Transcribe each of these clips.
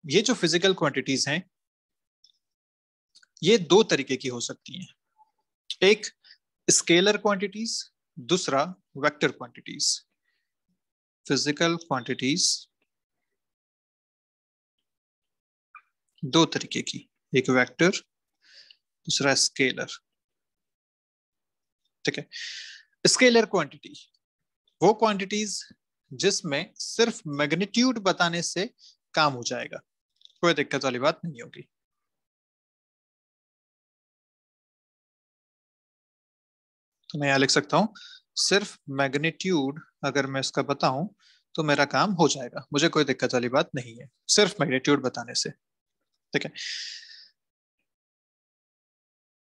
ये जो physical quantities हैं ये दो तरीके की हो सकती हैं, एक स्केलर क्वांटिटीज, दूसरा वेक्टर क्वांटिटीज। फिजिकल क्वांटिटीज दो तरीके की, एक वेक्टर, दूसरा स्केलर। ठीक है। स्केलर क्वांटिटी वो क्वांटिटीज जिसमें सिर्फ मैग्नीट्यूड बताने से काम हो जाएगा, कोई दिक्कत वाली बात नहीं होगी। तो मैं यहां लिख सकता हूं सिर्फ मैग्नीट्यूड अगर मैं इसका बताऊं तो मेरा काम हो जाएगा, मुझे कोई दिक्कत वाली बात नहीं है सिर्फ मैग्नीट्यूड बताने से। ठीक है।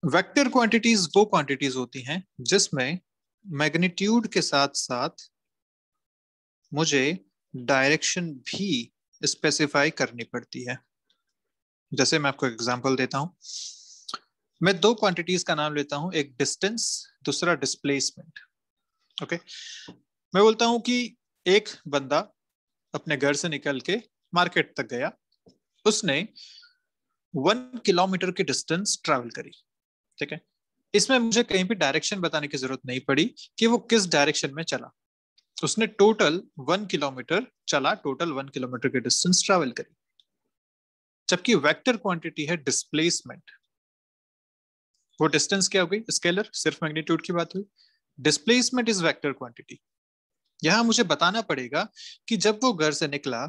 वेक्टर क्वांटिटीज वो क्वांटिटीज होती हैं जिसमें मैग्नीट्यूड के साथ साथ मुझे डायरेक्शन भी स्पेसिफाई करनी पड़ती है। जैसे मैं आपको एग्जांपल देता हूं, मैं दो क्वांटिटीज का नाम लेता हूं, एक डिस्टेंस, दूसरा डिस्प्लेसमेंट। ओके। मैं बोलता हूं कि एक बंदा अपने घर से निकल के मार्केट तक गया, उसने 1 किलोमीटर की डिस्टेंस ट्रैवल करी। ठीक है। इसमें मुझे कहीं भी डायरेक्शन बताने की जरूरत नहीं पड़ी कि वो किस डायरेक्शन में चला, उसने टोटल 1 किलोमीटर चला, टोटल 1 किलोमीटर की डिस्टेंस ट्रैवल करी। जबकि वेक्टर क्वांटिटी है डिस्प्लेसमेंट, वो डिस्टेंस क्या हो गई, स्केलर, सिर्फ मैग्नीट्यूड की बात हुई। Displacement is vector quantity. यहां मुझे बताना पड़ेगा कि जब वो घर से निकला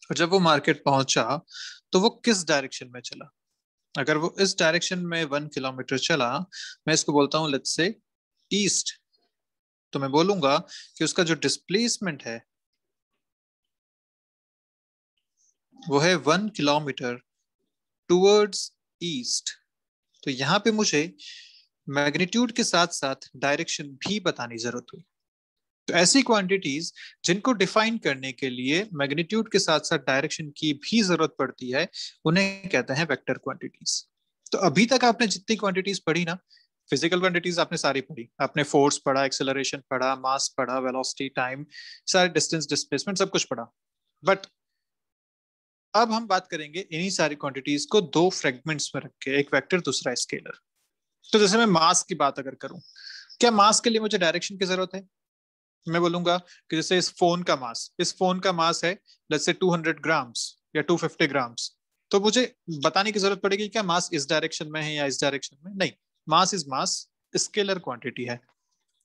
और जब वो मार्केट पहुंचा तो वो किस डायरेक्शन में चला। अगर वो इस डायरेक्शन में 1 किलोमीटर चला, मैं इसको बोलता हूं लेट्स से ईस्ट, तो मैं बोलूंगा कि उसका जो डिस्प्लेसमेंट है वो है 1 किलोमीटर टूवर्ड्स ईस्ट। तो यहां पे मुझे मैग्नीट्यूड के साथ साथ डायरेक्शन भी बतानी जरूरत हुई। तो ऐसी क्वांटिटीज जिनको डिफाइन करने के लिए मैग्नीट्यूड के साथ साथ डायरेक्शन की भी जरूरत पड़ती है, उन्हें कहते हैं वेक्टर क्वांटिटीज। तो अभी तक आपने जितनी क्वांटिटीज पढ़ी ना, फिजिकल क्वांटिटीज आपने सारी पढ़ी, आपने फोर्स पढ़ा, एक्सेलरेशन पढ़ा, मास पढ़ा, वेलोसिटी, टाइम, सारे डिस्टेंस, डिस्प्लेसमेंट, सब कुछ पढ़ा। बट अब हम बात करेंगे इन्हीं सारी क्वांटिटीज को दो फ्रेगमेंट्स में रख के, एक वेक्टर दूसरा स्केलर। तो जैसे मैं मास की बात अगर करूं, क्या मास के लिए मुझे डायरेक्शन की जरूरत है? मैं बोलूंगा कि जैसे इस फोन का मास है लेट्स से 200 ग्राम्स या 250 ग्राम्स, तो मुझे बताने की जरूरत पड़ेगी क्या मास इस डायरेक्शन में है या इस डायरेक्शन में? नहीं, mass is mass, scalar quantity है।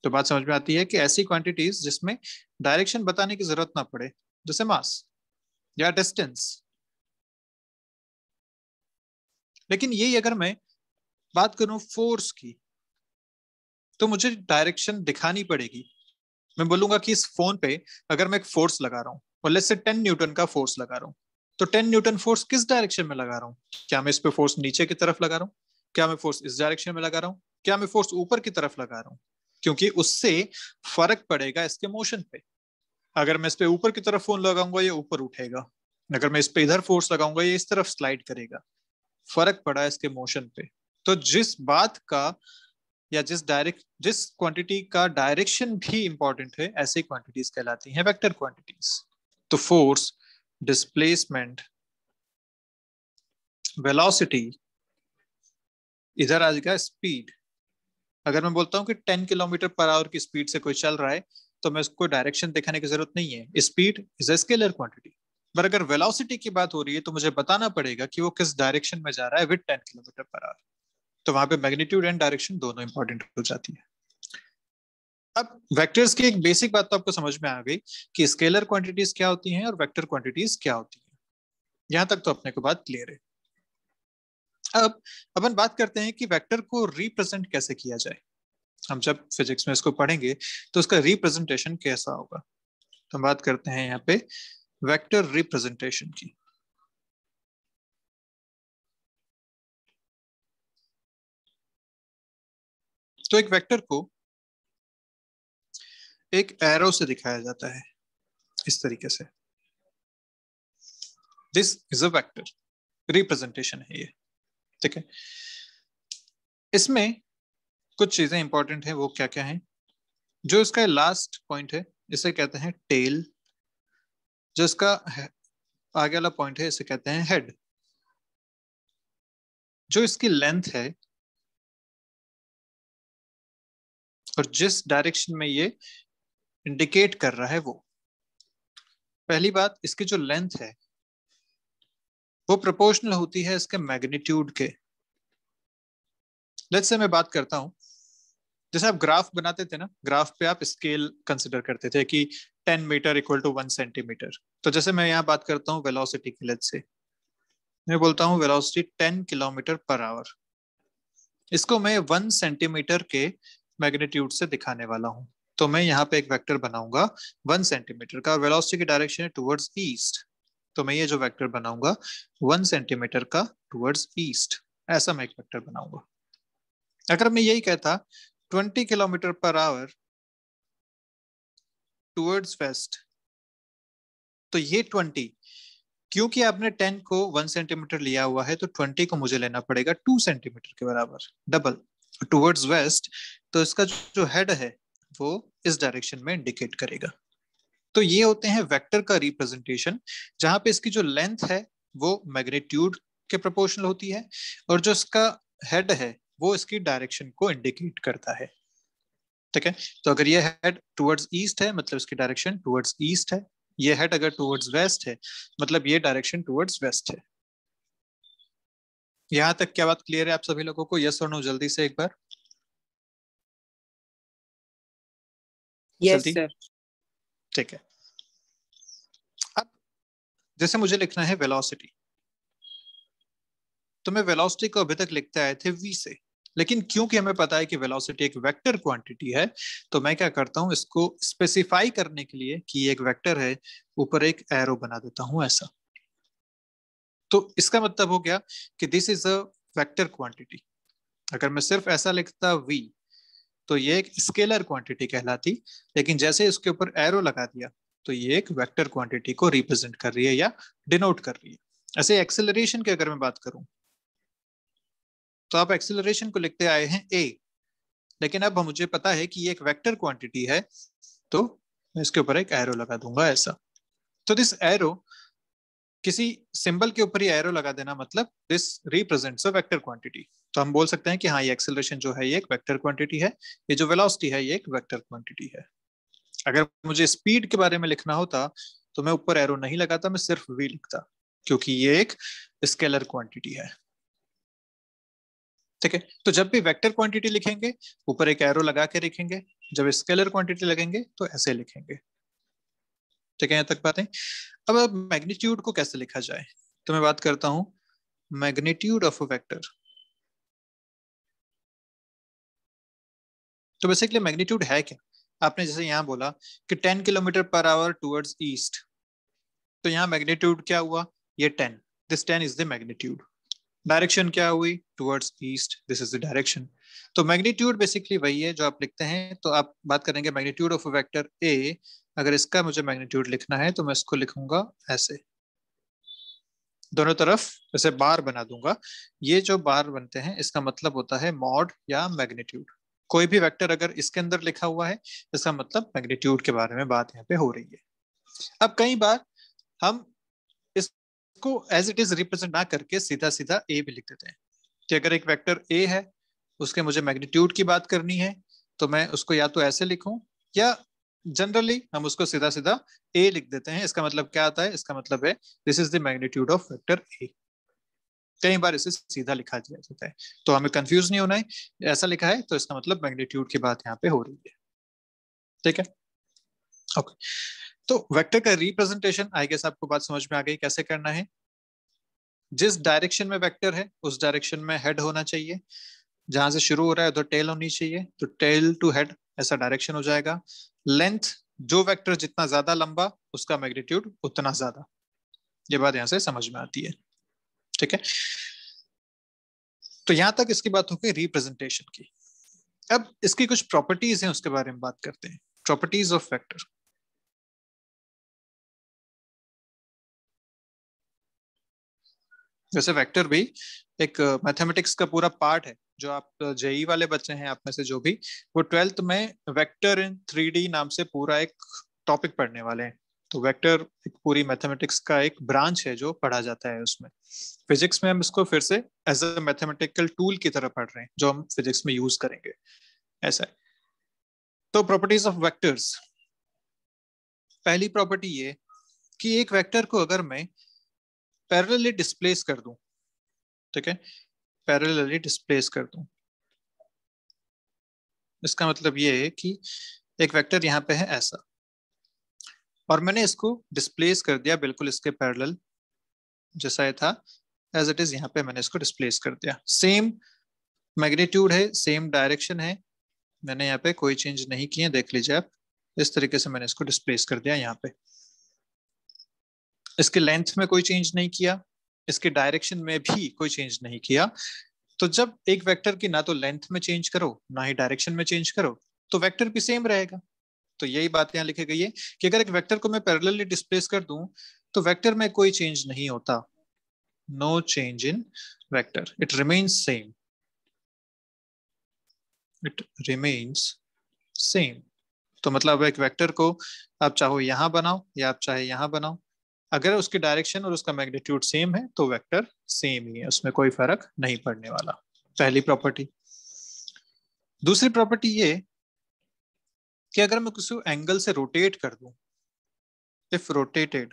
तो बात समझ में आती है कि ऐसी क्वांटिटीज जिसमें डायरेक्शन बताने की जरूरत ना पड़े, जैसे मास या डिस्टेंस। लेकिन यही अगर मैं बात करूं फोर्स की, तो मुझे डायरेक्शन दिखानी पड़ेगी। मैं बोलूंगा कि इस फोन पे अगर मैं एक फोर्स लगा रहा हूँ और लेट्स से 10 न्यूटन का फोर्स लगा रहा हूँ, तो 10 न्यूटन फोर्स किस डायरेक्शन में लगा रहा हूँ? क्या मैं इस पे फोर्स नीचे की तरफ लगा रहा हूँ? क्या मैं फोर्स इस डायरेक्शन में लगा रहा हूँ? क्या मैं फोर्स ऊपर की तरफ लगा रहा हूँ? क्योंकि उससे फर्क पड़ेगा इसके मोशन पे। अगर मैं इस पे ऊपर की तरफ फोन लगाऊंगा ये ऊपर उठेगा, अगर मैं इस पे इधर फोर्स लगाऊंगा ये इस तरफ स्लाइड करेगा। फर्क पड़ा इसके मोशन पे। तो जिस बात का या जिस क्वांटिटी का डायरेक्शन भी इंपॉर्टेंट है, ऐसी क्वांटिटीज कहलाती हैं वेक्टर क्वांटिटीज। तो फोर्स, डिस्प्लेसमेंट, वेलोसिटी, इधर आ जाएगा स्पीड। अगर मैं बोलता हूँ कि 10 किलोमीटर पर आवर की स्पीड से कोई चल रहा है, तो मैं उसको डायरेक्शन दिखाने की जरूरत नहीं है, speed is a scalar quantity. पर अगर वेलोसिटी की बात हो रही है तो मुझे बताना पड़ेगा कि वो किस डायरेक्शन में जा रहा है विद 10 किलोमीटर पर आवर। तो वहां पे मैग्नीट्यूड एंड डायरेक्शन दोनों इंपॉर्टेंट हो जाती है। अब वेक्टर्स की एक बेसिक बात तो आपको समझ में आ गई कि स्केलर क्वांटिटीज क्या होती हैं और वेक्टर क्वांटिटीज क्या होती हैं। यहां तक तो अपने को बात क्लियर है। अब अपन बात करते हैं कि वेक्टर को रिप्रेजेंट कैसे किया जाए। हम जब फिजिक्स में इसको पढ़ेंगे तो उसका रिप्रेजेंटेशन कैसा होगा। तो हम बात करते हैं यहाँ पे वेक्टर रिप्रेजेंटेशन की। तो एक वेक्टर को एक एरो से दिखाया जाता है इस तरीके से, this is a vector, representation है ये। ठीक है। इसमें कुछ चीजें इंपॉर्टेंट है, वो क्या क्या है? जो इसका लास्ट पॉइंट है इसे कहते हैं टेल, जो इसका आगे वाला पॉइंट है, इसे कहते हैं हेड। जो इसकी लेंथ है और जिस डायरेक्शन में ये इंडिकेट कर रहा है वो, पहली बात, इसकी जो लेंथ है वो प्रोपोर्शनल होती है इसके मैग्नीट्यूड के। लेट्स से मैं बात करता हूं, जैसे आप ग्राफ बनाते थे ना, ग्राफ पे आप स्केल कंसिडर करते थे कि 10 मीटर इक्वल टू 1 सेंटीमीटर। तो जैसे मैं यहाँ बात करता हूँ वेलोसिटी की, लेट्स से मैं बोलता हूँ वेलोसिटी 10 किलोमीटर पर आवर, इसको मैं 1 सेंटीमीटर के मैग्नीट्यूड से दिखाने वाला हूँ। तो मैं यहाँ पे एक वेक्टर बनाऊंगा 1 सेंटीमीटर का, वेलोसिटी की डायरेक्शन है टुवर्ड्स ईस्ट। तो मैं ये जो वेक्टर बनाऊंगा 1 सेंटीमीटर का टुवर्ड्स ईस्ट, ऐसा मैं एक वेक्टर बनाऊंगा। अगर मैं यही कहता 20 kilometre per hour towards waste, तो ये 20, क्योंकि आपने 10 को 1 सेंटीमीटर लिया हुआ है तो 20 को मुझे लेना पड़ेगा 2 सेंटीमीटर के बराबर, डबल, टुवर्ड्स वेस्ट। तो इसका जो हेड है वो इस डायरेक्शन में इंडिकेट करेगा। तो ये होते हैं वेक्टर का रिप्रेजेंटेशन, जहां पे इसकी जो लेंथ है वो मैग्नीट्यूड के प्रोपोर्शनल होती है और जो इसका हेड है वो इसकी डायरेक्शन को इंडिकेट करता है। ठीक है, तो अगर ये हेड टुवर्ड्स ईस्ट है मतलब इसकी डायरेक्शन टुवर्ड्स ईस्ट है, ये हेड अगर टुवर्ड्स वेस्ट है मतलब ये डायरेक्शन टुवर्ड्स वेस्ट है। यहां तक क्या बात क्लियर है आप सभी लोगों को? यस और नो जल्दी से एक बार। यस जल्दी। सर। ठीक है, अब जैसे मुझे लिखना है वेलोसिटी, तो मैं वेलोसिटी को अभी तक लिखते आए थे v से, लेकिन क्योंकि हमें पता है कि वेलोसिटी एक वेक्टर क्वांटिटी है, तो मैं क्या करता हूं, इसको स्पेसिफाई करने के लिए कि ये एक वेक्टर है, ऊपर एक एरो बना देता हूं ऐसा। तो इसका मतलब हो गया कि this is a vector quantity. अगर मैं सिर्फ ऐसा लिखता v तो ये एक स्केलर क्वांटिटी कहलाती, लेकिन जैसे इसके ऊपर एरो लगा दिया तो ये एक वेक्टर क्वांटिटी को रिप्रेजेंट कर रही है या डिनोट कर रही है। ऐसे एक्सेलरेशन की अगर मैं बात करूं तो आप एक्सेलरेशन को लिखते आए हैं a, लेकिन अब मुझे पता है कि ये एक वेक्टर क्वांटिटी है, तो मैं इसके ऊपर एक एरो लगा दूंगा ऐसा। तो दिस एरो, किसी सिंबल के ऊपर ही एरो लगा देना मतलब this represents a vector quantity. तो हम बोल सकते हैं कि हाँ, ये एक्सेलरेशन जो है ये एक वेक्टर क्वांटिटी है, ये जो वेलोसिटी है ये एक वेक्टर क्वांटिटी है। अगर मुझे स्पीड के बारे में लिखना होता तो मैं ऊपर एरो नहीं लगाता, मैं सिर्फ v लिखता, क्योंकि ये एक स्केलर क्वांटिटी है। ठीक है, तो जब भी वेक्टर क्वांटिटी लिखेंगे ऊपर एक एरो लगा के लिखेंगे, जब स्केलर क्वांटिटी लगेंगे तो ऐसे लिखेंगे। ठीक है, यहाँ तक बातें। अब मैग्नीट्यूड को कैसे लिखा जाए, तो मैं बात करता हूं मैग्नीट्यूड ऑफ अ वेक्टर। तो बेसिकली मैग्नीट्यूड है क्या? आपने जैसे यहाँ बोला कि 10 kilometre per hour towards east, तो यहाँ मैग्नीट्यूड क्या हुआ, ये 10, this 10 is the magnitude. Direction क्या हुई, towards east, this is the direction. तो मैग्नीट्यूड बेसिकली वही है जो आप लिखते हैं। तो आप बात करेंगे मैग्नीट्यूड ऑफ वेक्टर ए, अगर इसका मुझे मैग्नीट्यूड लिखना है तो मैं इसको लिखूंगा ऐसे, दोनों तरफ ऐसे बार बना दूंगा। ये जो बार बनते हैं इसका मतलब होता है मॉड या मैग्नीट्यूड। कोई भी वेक्टर अगर इसके अंदर लिखा हुआ है इसका मतलब मैग्नीट्यूड के बारे में बात यहाँ पे हो रही है। अब कई बार हम इसको एज इट इज रिप्रेजेंट ना करके सीधा सीधा ए भी लिख देते हैं कि अगर एक वेक्टर ए है उसके मुझे मैग्नीट्यूड की बात करनी है तो मैं उसको या तो ऐसे लिखूं, या जनरली हम उसको सीधा सीधा ए लिख देते हैं। इसका मतलब क्या आता है, इसका मतलब है this is the magnitude of vector A. कई बार इसे सीधा लिखा दिया जाता है, तो हमें कंफ्यूज नहीं होना है, ऐसा लिखा है तो इसका मतलब मैग्नीट्यूड की बात यहाँ पे हो रही है। ठीक है, ओके। तो वेक्टर का रिप्रेजेंटेशन आई गेस आपको बात समझ में आ गई कैसे करना है। जिस डायरेक्शन में वेक्टर है उस डायरेक्शन में हेड होना चाहिए, जहां से शुरू हो रहा है उधर टेल होनी चाहिए, तो टेल टू हेड ऐसा डायरेक्शन हो जाएगा। लेंथ, जो वेक्टर जितना ज्यादा लंबा उसका मैग्नीट्यूड उतना ज्यादा, ये बात यहां से समझ में आती है। ठीक है, तो यहां तक इसकी बात हो गई रिप्रेजेंटेशन की। अब इसकी कुछ प्रॉपर्टीज हैं उसके बारे में बात करते हैं, प्रॉपर्टीज ऑफ वेक्टर। वैसे वेक्टर भी एक मैथमेटिक्स का पूरा पार्ट है। जो आप जेई वाले बच्चे हैं आप में से जो भी, वो 12th में वेक्टर इन 3D नाम से पूरा एक टॉपिक पढ़ने वाले हैं। तो वेक्टर एक पूरी मैथमेटिक्स का एक ब्रांच है जो पढ़ा जाता है उसमें। फिजिक्स में हम इसको फिर से एज अ मैथमेटिकल टूल की तरह पढ़ रहे हैं जो हम फिजिक्स में यूज करेंगे, ऐसा है। तो प्रॉपर्टीज ऑफ वेक्टर्स, पहली प्रॉपर्टी ये कि एक वेक्टर को अगर मैं पैरेलली डिस्प्लेस कर दूं, ठीक है, पैरेलली डिस्प्लेस कर दूं, इसका मतलब ये है कि एक वेक्टर यहाँ पे है ऐसा, और मैंने इसको डिस्प्लेस कर दिया बिल्कुल इसके पैरेलल, जैसा ये था एज इट इज, यहाँ पे मैंने इसको डिस्प्लेस कर दिया। सेम मैग्नीट्यूड है, सेम डायरेक्शन है, मैंने यहाँ पे कोई चेंज नहीं किए, देख लीजिए आप। इस तरीके से मैंने इसको डिस्प्लेस कर दिया यहाँ पे। इसके लेंथ में कोई चेंज नहीं किया, इसके डायरेक्शन में भी कोई चेंज नहीं किया। तो जब एक वेक्टर की ना तो लेंथ में चेंज करो ना ही डायरेक्शन में चेंज करो, तो वेक्टर भी सेम रहेगा। तो यही बात यहाँ लिखी गई है कि अगर एक वेक्टर को मैं पैरेलली डिस्प्लेस कर दूं तो वेक्टर में कोई चेंज नहीं होता, no change in vector, it remains same, it remains same. तो मतलब एक वेक्टर को आप चाहो यहां बनाओ या आप चाहे यहां बनाओ, अगर उसकी डायरेक्शन और उसका मैग्नीट्यूड सेम है तो वेक्टर सेम ही है, उसमें कोई फर्क नहीं पड़ने वाला। पहली प्रॉपर्टी। दूसरी प्रॉपर्टी ये कि अगर मैं किसी एंगल से रोटेट कर दूं, इफ रोटेटेड,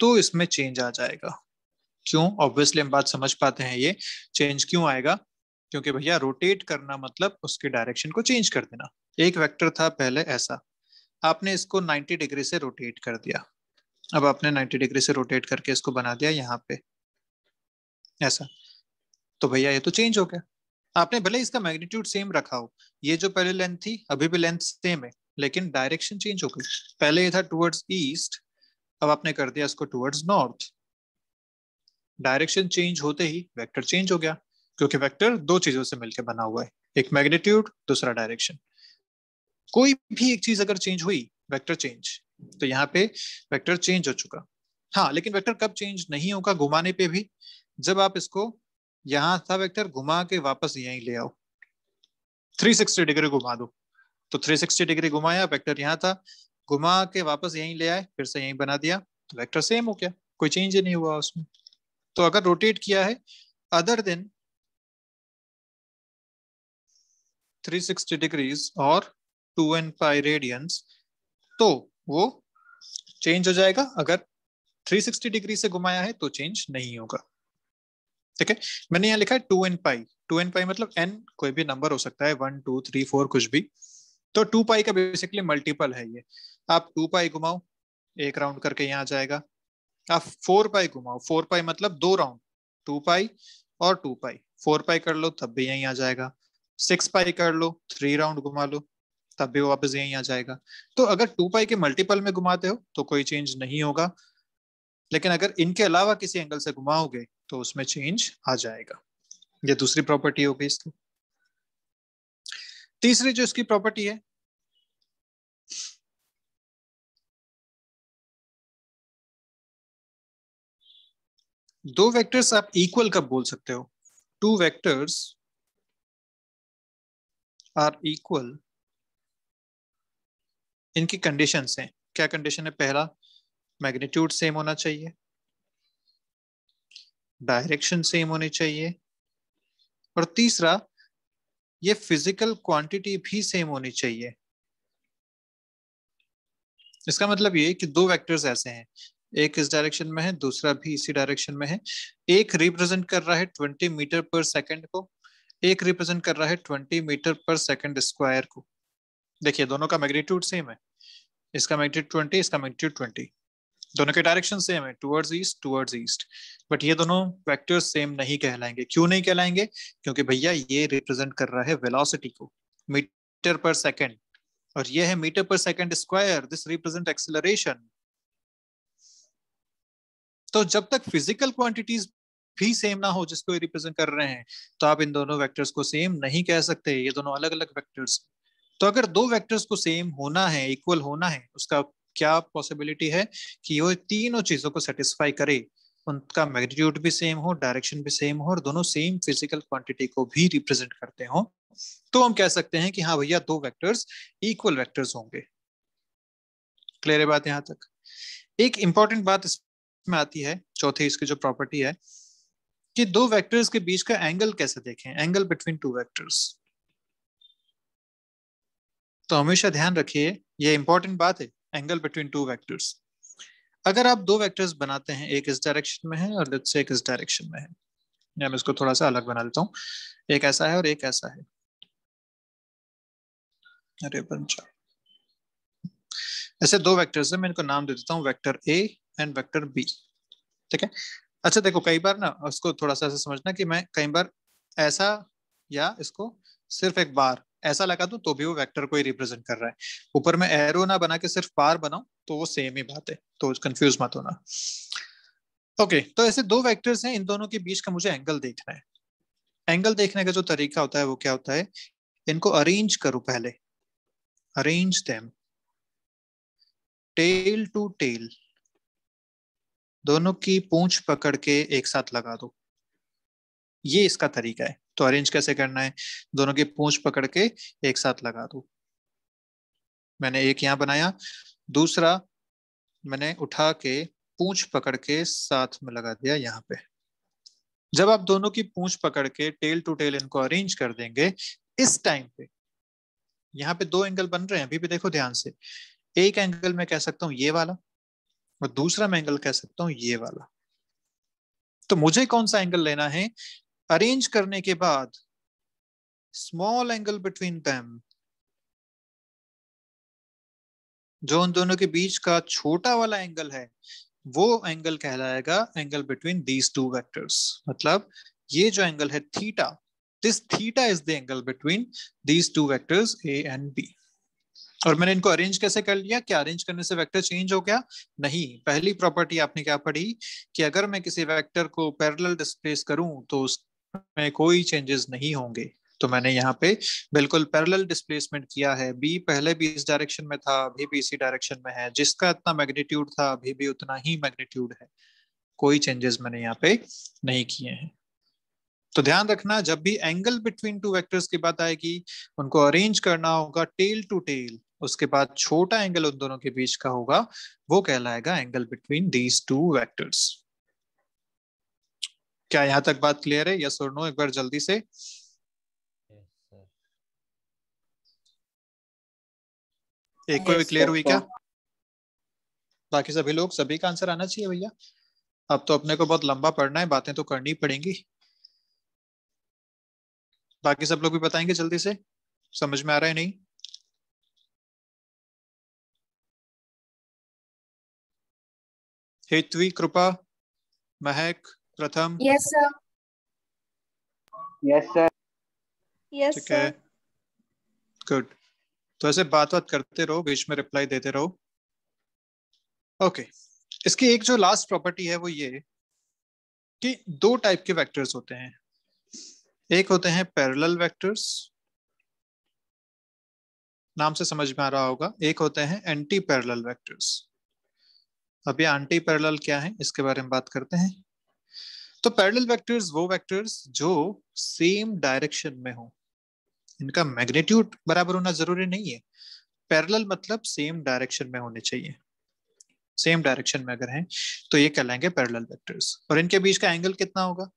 तो इसमें चेंज आ जाएगा। क्यों? ऑब्वियसली हम बात समझ पाते हैं ये चेंज क्यों आएगा, क्योंकि भैया रोटेट करना मतलब उसकी डायरेक्शन को चेंज कर देना। एक वेक्टर था पहले ऐसा, आपने इसको 90 डिग्री से रोटेट कर दिया, अब आपने 90 डिग्री से रोटेट करके इसको बना दिया यहाँ पे ऐसा, तो भैया ये तो चेंज हो गया। आपने भले इसका मैग्नीट्यूड सेम रखा हो, ये जो पहले लेंथ थी अभी भी लेंथ सेम है, लेकिन डायरेक्शन चेंज हो गई। पहले ये था टुवर्ड्स ईस्ट, अब आपने कर दिया इसको टुवर्ड्स नॉर्थ। डायरेक्शन चेंज होते ही वेक्टर चेंज हो गया, क्योंकि वेक्टर दो चीजों से मिलकर बना हुआ है, एक मैग्नीट्यूड, दूसरा डायरेक्शन। कोई भी एक चीज अगर चेंज हुई, वेक्टर चेंज, तो यहाँ पे वेक्टर चेंज हो चुका। हाँ, लेकिन वेक्टर कब चेंज नहीं होगा? घुमाने पे भी। जब आप इसको, यहां था वेक्टर, घुमा के वापस यहीं ले आओ, 360 डिग्री घुमा दो, तो 360 डिग्री घुमाया, वेक्टर यहाँ था, घुमा के वापस यहीं ले आए, फिर से यहीं बना दिया, तो वेक्टर सेम हो गया, कोई चेंज ही नहीं हुआ उसमें। तो अगर रोटेट किया है अदर देन 360 डिग्रीज और 2n पाई रेडियंस, तो वो चेंज हो जाएगा। अगर 360 डिग्री से घुमाया है तो चेंज नहीं होगा, ठीक है। मैंने यहाँ लिखा है 2n पाई, 2n पाई मतलब n कोई भी नंबर हो सकता है, 1 2 3 4 कुछ भी। तो 2 पाई का बेसिकली मल्टीपल है ये। आप 2 पाई घुमाओ, एक राउंड करके यहाँ आ जाएगा। आप 4 पाई घुमाओ, 4 पाई मतलब दो राउंड, 2 पाई और 2 पाई, 4 पाई कर लो तब भी यहीं आ जाएगा। 6 पाई कर लो, 3 राउंड घुमा लो, तब भी वापस यहीं आ जाएगा। तो अगर 2 पाई के मल्टीपल में घुमाते हो तो कोई चेंज नहीं होगा, लेकिन अगर इनके अलावा किसी एंगल से घुमाओगे तो उसमें चेंज आ जाएगा। ये दूसरी प्रॉपर्टी हो गई इसकी। तीसरी जो इसकी प्रॉपर्टी है, दो वेक्टर्स आप इक्वल कब बोल सकते हो? टू वेक्टर्स आर इक्वल, इनकी कंडीशंस हैं। क्या कंडीशन है? पहला, मैग्नीट्यूड सेम होना चाहिए, डायरेक्शन सेम होनी चाहिए, और तीसरा, ये फिजिकल क्वांटिटी भी सेम होनी चाहिए। इसका मतलब ये कि दो वेक्टर्स ऐसे हैं, एक इस डायरेक्शन में है, दूसरा भी इसी डायरेक्शन में है। एक रिप्रेजेंट कर रहा है 20 मीटर पर सेकंड को, एक रिप्रेजेंट कर रहा है 20 मीटर पर सेकंड स्क्वायर को। देखिए दोनों का मैग्नीट्यूड सेम है, इसका मैग्नीट्यूड 20, इसका मैग्नीट्यूड 20, दोनों के डायरेक्शन सेम है, towards east towards east. But ये दोनों वेक्टर्स सेम नहीं कहलाएंगे। क्यों नहीं कहलाएंगे? क्योंकि भैया ये रिप्रेजेंट कर रहा है वेलोसिटी को, मीटर पर सेकंड, और ये है मीटर पर second square, this represent acceleration. तो जब तक फिजिकल क्वांटिटीज भी सेम ना हो जिसको रिप्रेजेंट कर रहे हैं, तो आप इन दोनों वेक्टर्स को सेम नहीं कह सकते, ये दोनों अलग अलग वेक्टर्स। तो अगर दो वेक्टर्स को सेम होना है, इक्वल होना है, उसका क्या पॉसिबिलिटी है कि वो तीनों चीजों को सेटिस्फाई करे, उनका मैग्नीट्यूड भी सेम हो, डायरेक्शन भी सेम हो, और दोनों सेम फिजिकल क्वांटिटी को भी रिप्रेजेंट करते हो, तो हम कह सकते हैं कि हाँ भैया दो वेक्टर्स इक्वल वेक्टर्स होंगे। क्लियर है बात यहाँ तक? एक इंपॉर्टेंट बात इसमें आती है, चौथी इसकी जो प्रॉपर्टी है कि दो वेक्टर्स के बीच का एंगल कैसे देखें, एंगल बिटवीन टू वेक्टर्स। तो हमेशा ध्यान रखिए, ये इंपॉर्टेंट बात है, एंगल बिटवीन टू वेक्टर्स। अगर आप दो वेक्टर्स बनाते हैं, एक इस डायरेक्शन में है और लेट्स से एक इस डायरेक्शन में है, या मैं इसको थोड़ा सा अलग बना लेता हूँ, एक ऐसा है और एक ऐसा है। अरे पंचा, ऐसे दो वेक्टर्स है, मैं इनको नाम दे देता हूँ vector A and vector B. ठीक है। अच्छा देखो, कई बार ना उसको थोड़ा सा ऐसे समझना कि मैं कई बार ऐसा या इसको सिर्फ एक बार ऐसा लगा दूं तो भी वो वेक्टर को ही रिप्रेजेंट कर रहा है। ऊपर में एरो ना बना के सिर्फ बार बनाऊं तो वो सेम ही बात है, तो कंफ्यूज मत होना। ओके, तो ऐसे दो वेक्टर्स हैं, इन दोनों के बीच का मुझे एंगल देखना है। एंगल देखने का जो तरीका होता है वो क्या होता है, इनको अरेंज करो पहले, arrange them tail to tail, दोनों की पूंछ पकड़ के एक साथ लगा दो। ये इसका तरीका है। तो अरेंज कैसे करना है, दोनों की पूंछ पकड़ के एक साथ लगा दो। मैंने एक यहां बनाया, दूसरा मैंने उठा के पूंछ पकड़ के साथ में लगा दिया यहाँ पे। जब आप दोनों की पूंछ पकड़ के टेल टू टेल इनको अरेंज कर देंगे, इस टाइम पे यहाँ पे दो एंगल बन रहे हैं, अभी भी देखो ध्यान से। एक एंगल मैं कह सकता हूँ ये वाला, और दूसरा मैं एंगल कह सकता हूँ ये वाला। तो मुझे कौन सा एंगल लेना है, अरेंज करने के बाद स्मॉल एंगल बिटवीन देम, जो उन दोनों के बीच का छोटा वाला एंगल है वो एंगल कहलाएगा angle between these two vectors. मतलब ये जो एंगल है थीटा, this theta is the angle between these two vectors A and B. और मैंने इनको अरेंज कैसे कर लिया, क्या अरेंज करने से वेक्टर चेंज हो गया? नहीं। पहली प्रॉपर्टी आपने क्या पढ़ी कि अगर मैं किसी वेक्टर को पैरेलल डिस्प्लेस करूं तो उसमें कोई चेंजेस नहीं होंगे। तो मैंने यहाँ पे बिल्कुल पैरेलल डिस्प्लेसमेंट किया है, बी पहले भी इस डायरेक्शन में था, अभी भी इसी डायरेक्शन में है, जिसका इतना मैग्नीट्यूड था अभी भी उतना ही मैग्नीट्यूड है, कोई चेंजेस मैंने यहाँ पे नहीं किए हैं। तो ध्यान रखना, जब भी एंगल बिटवीन टू वेक्टर्स की बात आएगी उनको अरेंज करना होगा टेल टू टेल, उसके बाद छोटा एंगल उन दोनों के बीच का होगा, वो कहलाएगा angle between these two vectors. क्या यहां तक बात क्लियर है? यस और नो एक बार जल्दी से। एक को भी क्लियर हुई क्या? बाकी सभी लोग, सभी का आंसर आना चाहिए भैया। अब तो अपने को बहुत लंबा पढ़ना है, बातें तो करनी पड़ेंगी। बाकी सब लोग भी बताएंगे जल्दी से, समझ में आ रहा है नहीं? हेतवी, कृपा, महक, प्रथम। Yes sir. Yes sir. Yes ठीक है, सर। गुड। तो ऐसे बात बात करते रहो, बीच में रिप्लाई देते रहो। ओके, इसकी एक जो लास्ट प्रॉपर्टी है वो ये कि दो टाइप के वेक्टर्स होते हैं। एक होते हैं पैरेलल वेक्टर्स, नाम से समझ में आ रहा होगा। एक होते हैं एंटी पैरेलल वेक्टर्स। अब ये एंटी पैरेलल क्या है इसके बारे में बात करते हैं। तो पैरेलल वेक्टर्स वो वेक्टर्स जो सेम डायरेक्शन में हो, इनका मैग्नीट्यूड बराबर होना जरूरी नहीं है। पैरेलल मतलब सेम डायरेक्शन में होने चाहिए, सेम डायरेक्शन में अगर हैं तो ये कहलाएंगे पैरेलल वेक्टर्स। और इनके बीच का एंगल कितना होगा,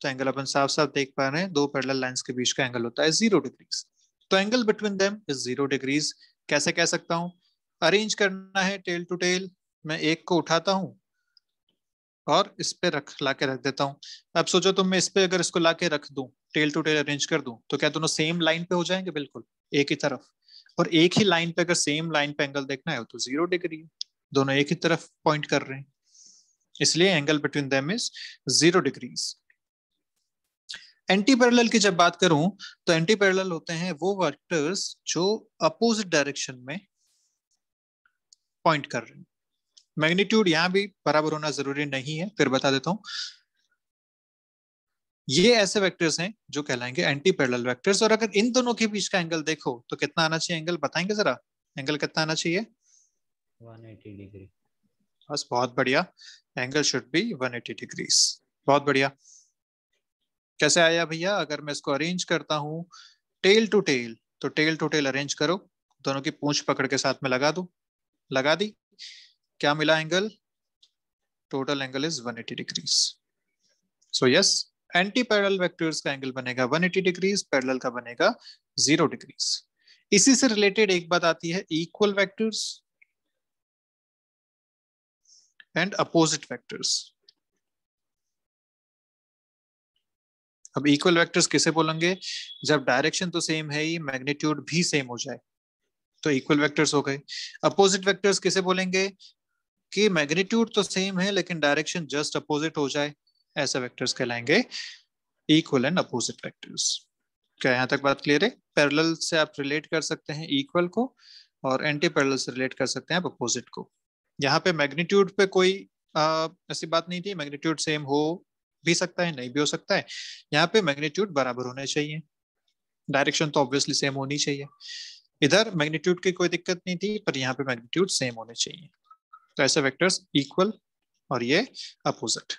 तो एंगल अपन साफ साफ देख पा रहे हैं, दो पैरेलल लाइंस के बीच का एंगल होता है 0 डिग्रीज। तो angle between them is 0 degrees. कैसे कह सकता हूँ, अरेंज करना है टेल टू टेल, मैं एक को उठाता हूँ और इस पे लाके रख देता हूँ। अब सोचो तुम, मैं इस पे अगर इसको लाके रख दूं, टेल टू टेल अरेंज कर दूं, तो क्या दोनों सेम लाइन पे हो जाएंगे? बिल्कुल एक ही तरफ। और एक ही लाइन पे अगर सेम लाइन पे एंगल देखना है तो 0 डिग्री है, दोनों एक ही तरफ पॉइंट कर रहे हैं, इसलिए angle between them is 0 degrees. Anti parallel की जब बात करूं तो एंटी पैरेलल होते हैं वो वेक्टर्स जो अपोजिट डायरेक्शन में पॉइंट कर रहे हैं। मैग्नीट्यूड यहां भी बराबर होना जरूरी नहीं है, फिर बता देता हूं। ये ऐसे वेक्टर्स हैं जो कहलाएंगे एंटी पैरेलल वेक्टर्स। और अगर इन दोनों के बीच का एंगल देखो तो कितना आना चाहिए एंगल, बताएंगे जरा, एंगल कितना आना चाहिए? 180 डिग्री। बस, बहुत बढ़िया, एंगल शुड बी 180 डिग्रीज। बहुत बढ़िया। कैसे आया भैया, अगर मैं इसको अरेंज करता हूं टेल टू टेल, तो टेल टू टेल अरेंज करो, दोनों की पूंछ पकड़ के साथ में लगा दो, लगा दी। क्या मिला angle? Total angle is 180 degrees. So yes, anti parallel vectors का एंगल बनेगा 180 डिग्रीज, पैरेलल का बनेगा 0 डिग्रीज. इसी से रिलेटेड एक बात आती है equal vectors and opposite vectors. अब इक्वल वेक्टर्स किसे बोलेंगे? जब डायरेक्शन तो सेम है ही, मैग्नीट्यूड भी सेम हो जाए तो इक्वल वेक्टर्स हो गए. अपोजिट वेक्टर्स किसे बोलेंगे? कि मैग्नीट्यूड तो सेम है लेकिन डायरेक्शन जस्ट अपोजिट हो जाए, ऐसे वेक्टर्स कहलाएंगे इक्वल एंड अपोजिट वेक्टर्स. क्या यहाँ तक बात क्लियर है? पैरेलल से आप रिलेट कर सकते हैं इक्वल को, और एंटी पैरेलल से रिलेट कर सकते हैं आप अपोजिट को. यहाँ पे मैग्नीट्यूड पे कोई ऐसी बात नहीं थी. मैग्नीट्यूड सेम हो भी सकता है, नहीं भी हो सकता है. यहाँ पे मैग्नीट्यूड बराबर होने चाहिए, डायरेक्शन तो ऑब्वियसली सेम होनी चाहिए. इधर मैग्नीट्यूड की कोई दिक्कत नहीं थी, पर यहाँ पे मैग्नीट्यूड सेम होने चाहिए. तो ऐसे वेक्टर्स इक्वल और ये अपोजिट.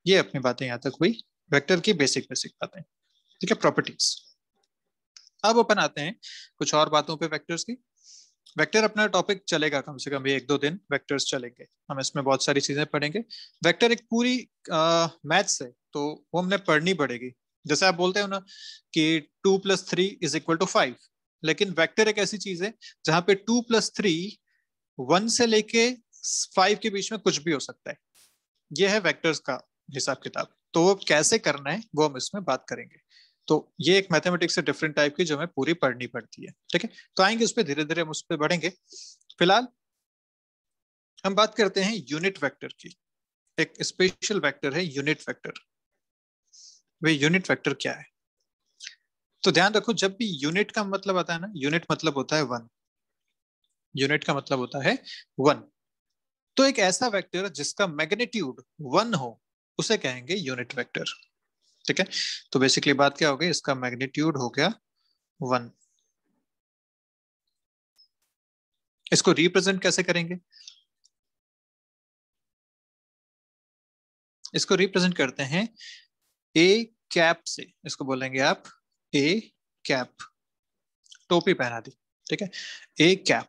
ये अपनी बातें यहाँ तक हुई वेक्टर की बेसिक बेसिक बातें. ठीक है, प्रॉपर्टीज. अब अपन आते हैं कुछ और बातों पे वेक्टर्स की. वेक्टर अपना टॉपिक चलेगा कम से कम 1-2 दिन वेक्टर्स चलेंगे. हम इसमें बहुत सारी चीजें पढ़ेंगे. वेक्टर एक पूरी मैथ्स है, तो वो हमने पढ़नी पड़ेगी. जैसे आप बोलते हो ना कि 2+3=5, लेकिन वेक्टर एक ऐसी चीज है जहां पे 2+3 1 से लेके 5 के बीच में कुछ भी हो सकता है. ये है वेक्टर्स का हिसाब किताब. तो वो कैसे करना है वो हम इसमें बात करेंगे. तो ये एक मैथमेटिक्स से डिफरेंट टाइप की जो हमें पूरी पढ़नी पड़ती है. ठीक है, तो आएंगे उस पर, धीरे धीरे हम उस पर बढ़ेंगे. फिलहाल हम बात करते हैं यूनिट वेक्टर की. एक स्पेशल वेक्टर है यूनिट वेक्टर. वे यूनिट वेक्टर क्या है? तो ध्यान रखो, जब भी यूनिट का मतलब आता है ना, यूनिट मतलब होता है 1. यूनिट का मतलब होता है 1. तो एक ऐसा वेक्टर जिसका मैग्नीट्यूड 1 हो उसे कहेंगे यूनिट वेक्टर. ठीक है, तो बेसिकली बात क्या हो गई, इसका मैग्नीट्यूड हो गया 1. इसको रिप्रेजेंट कैसे करेंगे? इसको रिप्रेजेंट करते हैं ए कैप से. इसको बोलेंगे आप ए कैप. टोपी पहना दी. ठीक है, ए कैप,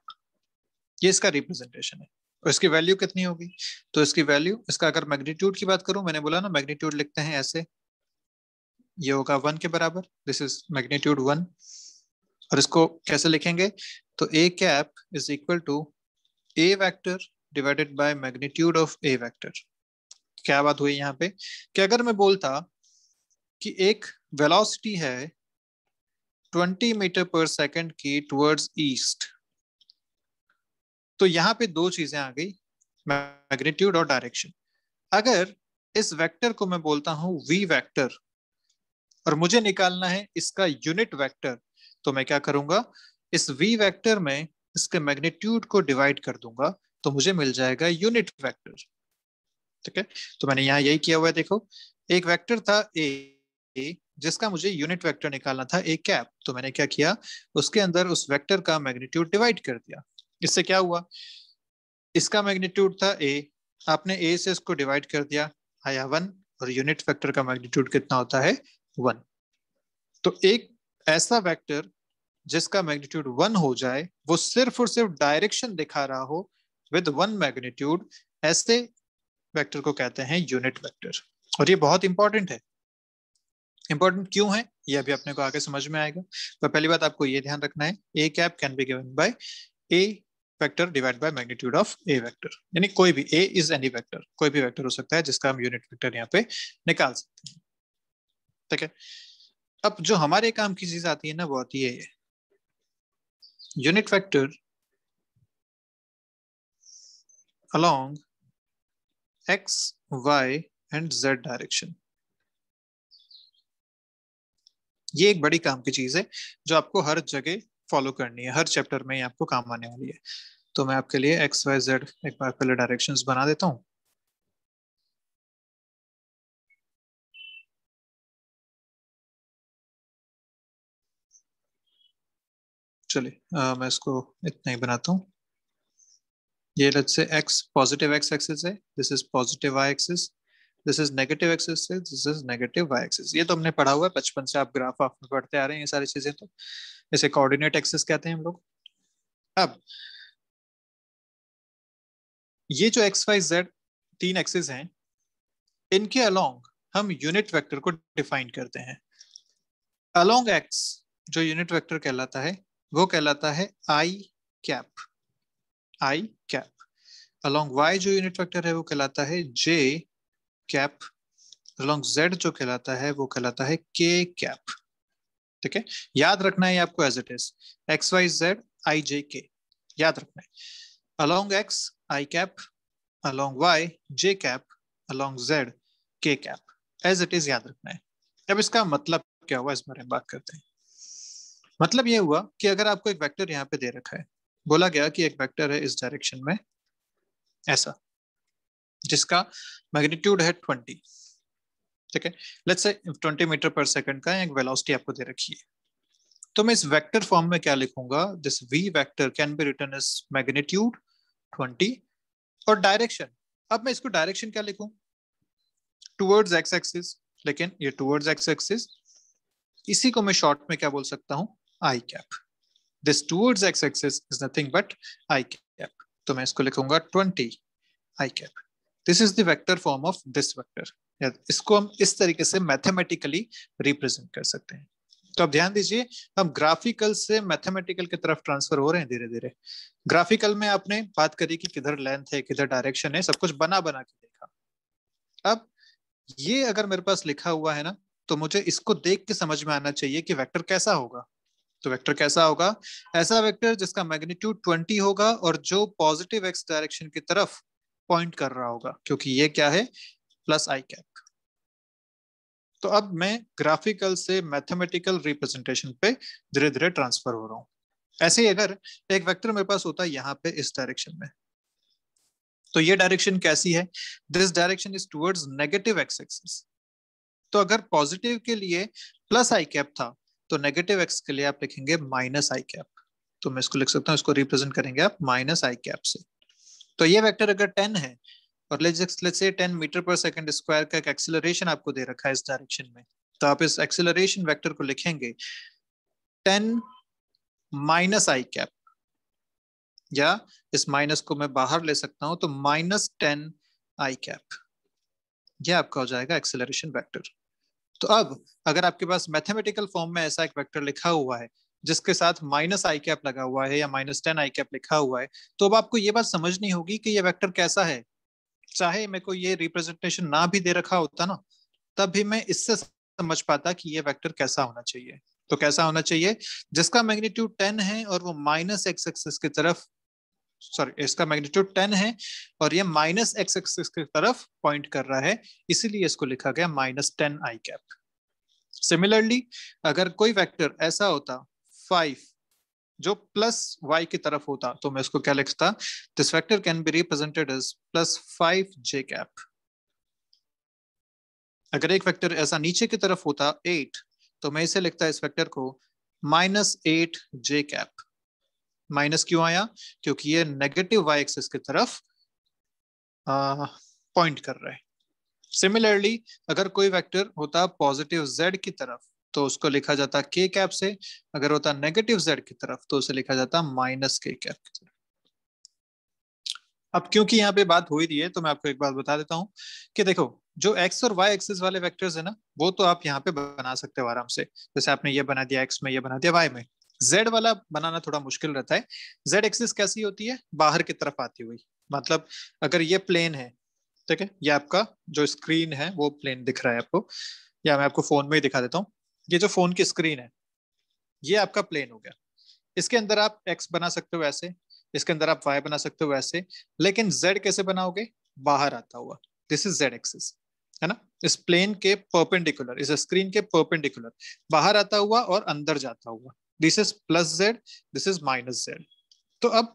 ये इसका रिप्रेजेंटेशन है. और इसकी वैल्यू कितनी होगी? तो इसकी वैल्यू, इसका अगर मैग्नीट्यूड की बात करूं, मैंने बोला ना मैग्नीट्यूड लिखते हैं ऐसे, ये होगा 1 के बराबर. This is magnitude 1. और इसको कैसे लिखेंगे? तो a cap is equal to a vector divided by magnitude of a vector. क्या बात हुई यहाँ पे कि अगर मैं बोलता कि एक वेलोसिटी है 20 मीटर पर सेकंड की टुवर्ड्स ईस्ट, तो यहाँ पे दो चीजें आ गई, मैग्नीट्यूड और डायरेक्शन. अगर इस वेक्टर को मैं बोलता हूं वी वेक्टर और मुझे निकालना है इसका यूनिट वेक्टर, तो मैं क्या करूंगा, इस वी वेक्टर में इसके मैग्नीट्यूड को डिवाइड कर दूंगा, तो मुझे मिल जाएगा यूनिट वेक्टर. ठीक है, तो मैंने यहाँ यही किया हुआ है. देखो, एक वेक्टर था ए जिसका मुझे यूनिट वेक्टर निकालना था ए कैप. तो मैंने क्या किया, उसके अंदर उस वेक्टर का मैग्नीट्यूड डिवाइड कर दिया. इससे क्या हुआ, इसका मैग्नीट्यूड था ए, आपने ए से इसको डिवाइड कर दिया, आया 1. और यूनिट वेक्टर का मैग्नीट्यूड कितना होता है? 1. तो एक ऐसा वेक्टर जिसका मैग्नीट्यूड 1 हो जाए, वो सिर्फ और सिर्फ डायरेक्शन दिखा रहा हो विद 1 मैग्नीट्यूड, ऐसे वेक्टर को कहते हैं यूनिट वेक्टर. और ये बहुत इंपॉर्टेंट है. इंपॉर्टेंट क्यों है ये अभी अपने को आगे समझ में आएगा. तो पहली बात आपको ये ध्यान रखना है, a cap can be given by a vector divide by magnitude of a vector. यानी कोई भी, ए इज एनी वेक्टर, कोई भी वेक्टर हो सकता है जिसका हम यूनिट वेक्टर यहाँ पे निकाल सकते हैं. ठीक है, अब जो हमारे काम की चीज आती है ना, वो आती है ये unit vector along x, y and z direction. ये एक बड़ी काम की चीज है जो आपको हर जगह फॉलो करनी है, हर चैप्टर में आपको काम आने वाली है. तो मैं आपके लिए एक्स वाई जेड एक बार पहले डायरेक्शंस बना देता हूँ. चलिए मैं इसको इतना ही बनाता हूँ. ये let's say x positive x axis है, this is positive y axis, this is negative axis है, this is negative y axis. ये तो हमने पढ़ा हुआ है बचपन से, आप ग्राफ आप पढ़ते आ रहे हैं ये सारी चीजें. तो इसे कोऑर्डिनेट एक्सिस कहते हैं हम लोग. अब ये जो एक्स वाई जेड तीन एक्सिस हैं, इनके अलोंग हम यूनिट वेक्टर को डिफाइन करते हैं। अलोंग एक्स जो यूनिट वेक्टर कहलाता है वो कहलाता है आई कैप, आई कैप। अलोंग वाई जो यूनिट वेक्टर है वो कहलाता है जे कैप। अलोंग जेड जो कहलाता है वो कहलाता है के कैप। ठीक है, याद रखना है आपको as it is, x y z i j k, याद रखना है। Along x i cap, along y j cap, along z k cap, as it is याद रखना है। अब इसका मतलब क्या हुआ इस बारे में बात करते हैं। मतलब ये हुआ कि अगर आपको एक वेक्टर यहाँ पे दे रखा है, बोला गया कि एक वेक्टर है इस डायरेक्शन में ऐसा, जिसका मैग्नीट्यूड है 20, ठीक है, लेट्स से 20 मीटर पर सेकंड का एक वेलोसिटी आपको दे रखी है। तो मैं इस वेक्टर फॉर्म में क्या लिखूंगा, this V vector can be written as magnitude 20 और डायरेक्शन। अब मैं इसको डायरेक्शन क्या लिखूं, टुवर्ड्स एक्स एक्सिस, लेकिन ये टुवर्ड्स एक्स एक्सिस, इसी को मैं शॉर्ट में क्या बोल सकता हूं, i cap. This towards x axis is nothing but i cap, तो मैं इसको लिखूंगा 20 i cap. This is the vector form of this vector. इसको हम इस तरीके से मैथमेटिकली रिप्रेजेंट कर सकते हैं। तो अब ध्यान दीजिए, हम ग्राफिकल से मैथमेटिकल की तरफ ट्रांसफर हो रहे हैं धीरे धीरे। ग्राफिकल में आपने बात करी कि किधर लेंथ है किधर डायरेक्शन है, सब कुछ बना बना के देखा। अब ये अगर मेरे पास लिखा हुआ है ना, तो मुझे इसको देख के समझ में आना चाहिए कि वेक्टर कैसा होगा। तो वेक्टर कैसा होगा, ऐसा वेक्टर जिसका मैग्नीट्यूड 20 होगा और जो पॉजिटिव एक्स डायरेक्शन की तरफ पॉइंट कर रहा होगा, क्योंकि ये क्या है, प्लस आई कैप। तो अब मैं ग्राफिकल से मैथमेटिकल रिप्रेजेंटेशन पे धीरे धीरे ट्रांसफर हो रहा हूं। ऐसे ही अगर एक वेक्टर मेरे पास होता है यहाँ पे इस डायरेक्शन में, तो ये डायरेक्शन कैसी है, this direction is towards negative x axis. तो अगर पॉजिटिव के लिए प्लस आई कैप था, तो नेगेटिव एक्स के लिए आप लिखेंगे माइनस आई कैप। तो मैं इसको लिख सकता हूँ, इसको रिप्रेजेंट करेंगे आप माइनस आई कैप से। तो ये वेक्टर अगर 10 है और लेट्स से 10 मीटर पर सेकंड स्क्वायर का एक एक्सीलरेशन आपको दे रखा है इस डायरेक्शन में, तो आप इस एक्सीलरेशन वेक्टर को लिखेंगे 10 माइनस आई कैप, या इस माइनस को मैं बाहर ले सकता हूं तो माइनस 10 आई कैप। यह आपका हो जाएगा एक्सीलरेशन वेक्टर। तो अब अगर आपके पास मैथमेटिकल फॉर्म में ऐसा एक वेक्टर लिखा हुआ है जिसके साथ माइनस आई कैप लगा हुआ है या माइनस 10 आई कैप लिखा हुआ है, तो अब आपको ये बात समझनी होगी कि ये वेक्टर कैसा है। चाहे मेरे को ये रिप्रेजेंटेशन ना भी दे रखा होता ना, तब भी मैं इससे समझ पाता कि ये वेक्टर कैसा होना चाहिए। तो कैसा होना चाहिए, जिसका मैग्नीट्यूड 10 है और वो माइनस एक्स एक्सिस की तरफ, सॉरी इसका मैग्नीट्यूड 10 है और ये माइनस एक्स एक्सिस की तरफ पॉइंट कर रहा है, इसीलिए इसको लिखा गया माइनस 10 आई कैप। सिमिलरली अगर कोई वेक्टर ऐसा होता 5 जो प्लस y की तरफ होता, तो मैं इसको क्या लिखता, this vector can be represented as plus 5 j cap. अगर एक वेक्टर ऐसा नीचे की तरफ होता 8, तो मैं इसे लिखता इस वेक्टर को माइनस 8 j कैप। माइनस क्यों आया, क्योंकि ये नेगेटिव y एक्सिस की तरफ पॉइंट कर रहा है। सिमिलरली अगर कोई वेक्टर होता पॉजिटिव z की तरफ, तो उसको लिखा जाता k कैप से। अगर होता नेगेटिव z की तरफ, तो उसे लिखा जाता माइनस k कैप की तरफ। अब क्योंकि यहाँ पे बात हो ही रही है, तो मैं आपको एक बात बता देता हूँ कि देखो, जो x और y एक्सिस वाले वेक्टर्स है ना, वो तो आप यहाँ पे बना सकते हो आराम से। जैसे आपने ये बना दिया x में, ये बना दिया y में। z वाला बनाना थोड़ा मुश्किल रहता है। z एक्सिस कैसी होती है, बाहर की तरफ आती हुई। मतलब अगर ये प्लेन है, ठीक है, ये आपका जो स्क्रीन है वो प्लेन दिख रहा है आपको, या मैं आपको फोन में ही दिखा देता हूँ। ये जो फोन की स्क्रीन है, ये आपका प्लेन हो गया। इसके अंदर आप x बना सकते हो ऐसे, इसके अंदर आप y बना सकते हो ऐसे, लेकिन z कैसे बनाओगे, बाहर आता हुआ। दिस इज z एक्सिस, है ना, इस प्लेन के परपेंडिकुलर, इस स्क्रीन के परपेंडिकुलर बाहर आता हुआ और अंदर जाता हुआ। This is plus z, this is minus z। तो अब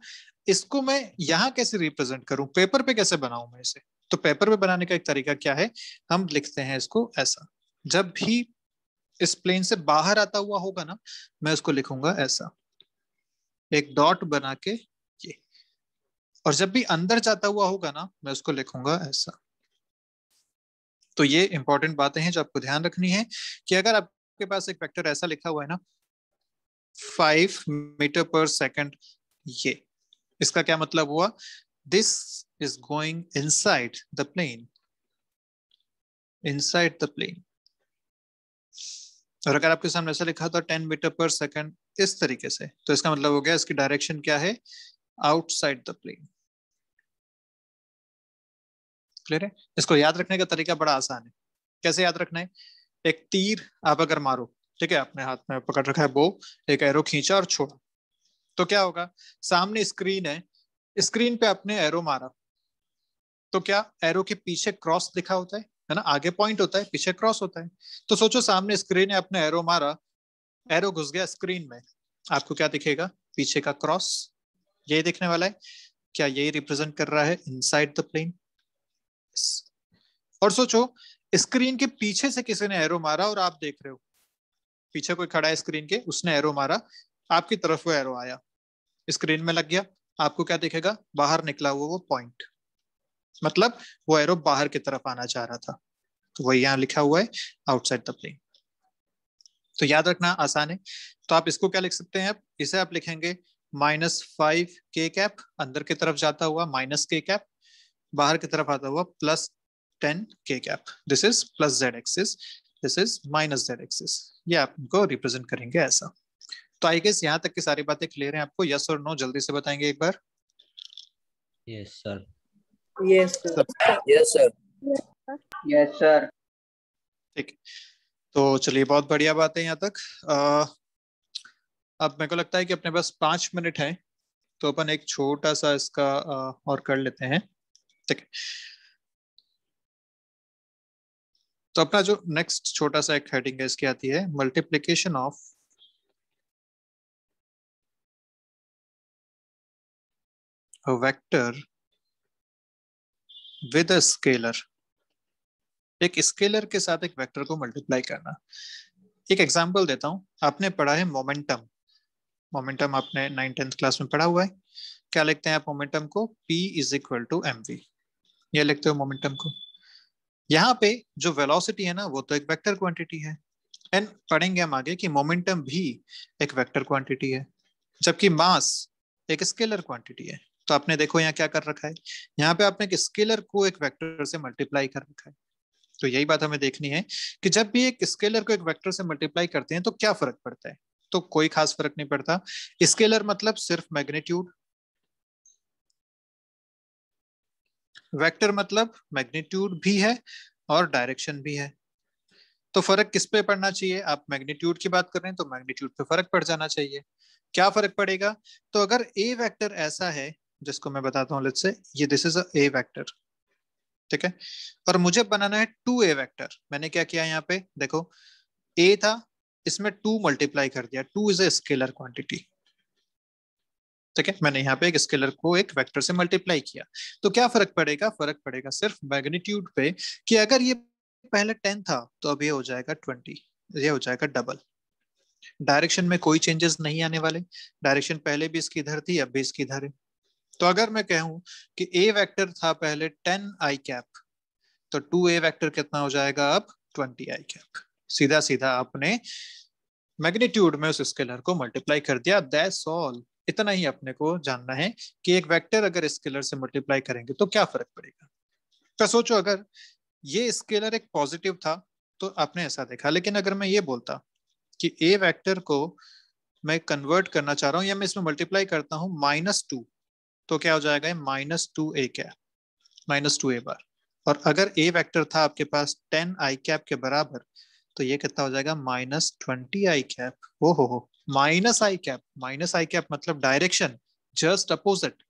इसको मैं यहाँ कैसे रिप्रेजेंट करूं, पेपर पे कैसे बनाऊं मैं इसे। तो पेपर पे बनाने का एक तरीका क्या है, हम लिखते हैं इसको ऐसा। जब भी इस प्लेन से बाहर आता हुआ होगा ना, मैं उसको लिखूंगा ऐसा, एक डॉट बना के ये। और जब भी अंदर जाता हुआ होगा ना, मैं उसको लिखूंगा ऐसा। तो ये इंपॉर्टेंट बातें हैं जो आपको ध्यान रखनी है कि अगर आपके पास एक वेक्टर ऐसा लिखा हुआ है ना, 5 मीटर पर सेकंड, ये इसका क्या मतलब हुआ, this is going inside the plane, inside the plane. और अगर आपके सामने ऐसा लिखा था 10 मीटर पर सेकंड इस तरीके से, तो इसका मतलब हो गया इसकी डायरेक्शन क्या है, आउटसाइड द प्लेन। क्लियर है? इसको याद रखने का तरीका बड़ा आसान है। कैसे याद रखना है? एक तीर आप अगर मारो, ठीक है, अपने हाथ में पकड़ रखा है बो, एक एरो खींचा और छोड़ा, तो क्या होगा, सामने स्क्रीन है, स्क्रीन पे आपने एरो मारा, तो क्या एरो के पीछे क्रॉस लिखा होता है ना, आगे पॉइंट होता है, पीछे क्रॉस होता है। तो सोचो सामने स्क्रीन है, आपने एरो मारा, एरो घुस गया स्क्रीन में, आपको क्या दिखेगा, पीछे का क्रॉस, यही दिखने वाला है। क्या यही रिप्रेजेंट कर रहा है इनसाइड द प्लेन? और सोचो स्क्रीन के पीछे से किसी ने एरो मारा और आप देख रहे हो, पीछे कोई खड़ा है स्क्रीन के, उसने एरो मारा, आपकी तरफ वो एरो आया, स्क्रीन में लग गया, आपको क्या दिखेगा, बाहर निकला हुआ वो पॉइंट, मतलब वो एरो बाहर की तरफ आना चाह रहा था, तो वही यहाँ लिखा हुआ है आउटसाइड द प्लेन। तो याद रखना आसान है। तो आप इसको क्या लिख सकते हैं, इसे आप लिखेंगे -5 k कैप, अंदर की तरफ जाता हुआ -k कैप, बाहर की तरफ आता हुआ +10 k cap. This is plus Z axis, this is -z axis. ये आप इनको रिप्रेजेंट करेंगे ऐसा। तो आई गेस यहाँ तक की सारी बातें क्लियर हैं आपको? यस और नो जल्दी से बताएंगे एक बार। Yes sir. Yes sir. Yes sir. Yes sir. ठीक, तो चलिए बहुत बढ़िया बात है यहाँ तक। अब मेरे को लगता है कि अपने पास 5 मिनट है, तो अपन एक छोटा सा इसका और कर लेते हैं, ठीक है। तो अपना जो नेक्स्ट छोटा सा एक हेडिंग है इसकी आती है multiplication of a vector with a scalar. एक स्केलर के साथ एक वेक्टर को मल्टीप्लाई करना। एक एग्जांपल देता हूं, आपने पढ़ा है मोमेंटम, मोमेंटम आपने 9th-10th क्लास में पढ़ा हुआ है। क्या लिखते हैं आप मोमेंटम को, P is equal to mv, ये लिखते हो मोमेंटम को। यहाँ पे जो वेलोसिटी है ना, वो तो एक वेक्टर क्वांटिटी है, एंड पढ़ेंगे हम आगे कि मोमेंटम भी एक वेक्टर क्वांटिटी है, जबकि मास एक स्केलर क्वांटिटी है। तो आपने देखो यहाँ क्या कर रखा है, यहाँ पे आपने एक स्केलर को एक वेक्टर से मल्टीप्लाई कर रखा है। तो यही बात हमें देखनी है कि जब भी एक स्केलर को एक वेक्टर से मल्टीप्लाई करते हैं तो क्या फर्क पड़ता है। तो कोई खास फर्क नहीं पड़ता। स्केलर मतलब सिर्फ मैग्नीट्यूड, वेक्टर मतलब मैग्नीट्यूड भी है और डायरेक्शन भी है। तो फर्क किस पे पड़ना चाहिए, आप मैग्नीट्यूड की बात कर रहे हैं तो मैग्नीट्यूड पे फर्क पड़ जाना चाहिए। क्या फर्क पड़ेगा, तो अगर ए वेक्टर ऐसा है, जिसको मैं बताता हूँ, लेट्स से ये this is a A vector, ठीक है, और मुझे बनाना है 2a वेक्टर। मैंने क्या किया यहाँ पे देखो, a था, इसमें 2 मल्टीप्लाई कर दिया, 2 इज ए स्केलर क्वांटिटी, ठीक है, मैंने यहाँ पे एक स्केलर को एक वेक्टर से मल्टीप्लाई किया। तो क्या फर्क पड़ेगा, फर्क पड़ेगा सिर्फ मैग्नीट्यूड पे, कि अगर ये पहले 10 था तो अब ये हो जाएगा 20, ये हो जाएगा डबल। डायरेक्शन में कोई चेंजेस नहीं आने वाले, डायरेक्शन पहले भी इसकी इधर थी, अब भी इसकी इधर है। तो अगर मैं कहूं कि ए वेक्टर था पहले 10 i कैप, तो 2a वेक्टर कितना हो जाएगा अब 20 i कैप। सीधा सीधा आपने मैग्नीट्यूड में उस स्केलर को मल्टीप्लाई कर दिया, दैट्स ऑल। इतना ही अपने को जानना है कि एक वेक्टर अगर स्केलर से मल्टीप्लाई करेंगे तो क्या फर्क पड़ेगा। तो सोचो अगर ये स्केलर एक पॉजिटिव था तो आपने ऐसा देखा, लेकिन अगर मैं ये बोलता कि ए वेक्टर को मैं कन्वर्ट करना चाह रहा हूँ या मैं इसमें मल्टीप्लाई करता हूँ -2, तो क्या हो जाएगा, -2a कैप, -2a बार। और अगर ए वेक्टर था आपके पास 10 i कैप के बराबर, तो ये कितना हो जाएगा, -20 i कैप। हो -i कैप, -i कैप मतलब डायरेक्शन जस्ट अपोजिट।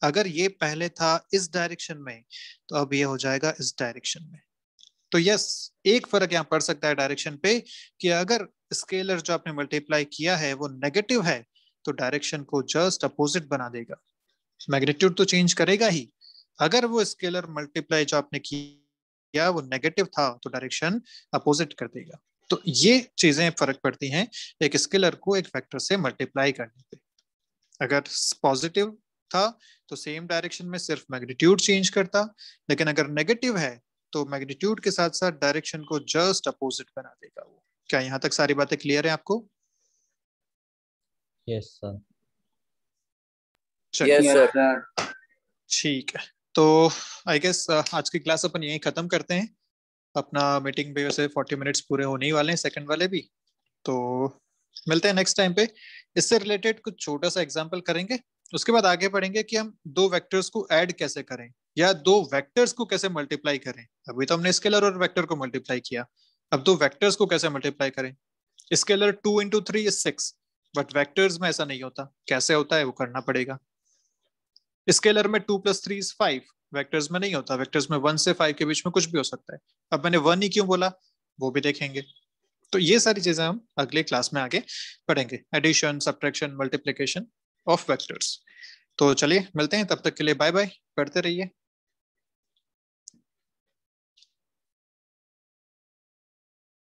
अगर ये पहले था इस डायरेक्शन में, तो अब ये हो जाएगा इस डायरेक्शन में। तो यस, एक फर्क यहाँ पड़ सकता है डायरेक्शन पे, कि अगर स्केलर जो आपने मल्टीप्लाई किया है वो नेगेटिव है, तो डायरेक्शन को जस्ट अपोजिट बना देगा, मैग्नीट्यूड तो चेंज करेगा ही। अगर वो स्केलर मल्टीप्लाई जो आपने किया वो नेगेटिव था, तो डायरेक्शन अपोजिट कर देगा। तो ये चीजें फर्क पड़ती हैं एक स्केलर को एक वेक्टर से मल्टीप्लाई करने पे। अगर पॉजिटिव था तो सेम डायरेक्शन में सिर्फ मैग्नीट्यूड चेंज करता, लेकिन अगर नेगेटिव है तो मैग्नीट्यूड के साथ साथ डायरेक्शन को जस्ट अपोजिट बना देगा वो। क्या यहाँ तक सारी बातें क्लियर है आपको? Yes sir. चलिए यस सर। ठीक है, तो आई गेस आज की क्लास अपन यहीं खत्म करते हैं। अपना मीटिंग पे वैसे 40 मिनट्स पूरे होने ही वाले हैं, सेकंड वाले भी। तो मिलते हैं नेक्स्ट टाइम पे। इससे रिलेटेड कुछ छोटा सा एग्जांपल करेंगे, उसके बाद आगे बढ़ेंगे कि हम दो वेक्टर्स को ऐड कैसे करें या दो वेक्टर्स को कैसे मल्टीप्लाई करें। अभी तो हमने स्केलर और वेक्टर को मल्टीप्लाई किया, अब दो वेक्टर्स को कैसे मल्टीप्लाई करें। स्केलर 2 × 3 = 6, बट वेक्टर्स में ऐसा नहीं होता, कैसे होता है वो करना पड़ेगा। स्केलर में 2 + 3 = 5, वेक्टर्स में नहीं होता, वेक्टर्स में 1 से 5 के बीच में कुछ भी हो सकता है। अब मैंने 1 ही क्यों बोला वो भी देखेंगे। तो ये सारी चीजें हम अगले क्लास में आगे पढ़ेंगे, addition, subtraction, multiplication of vectors. तो चलिए मिलते हैं, तब तक के लिए बाय बाय, पढ़ते रहिए।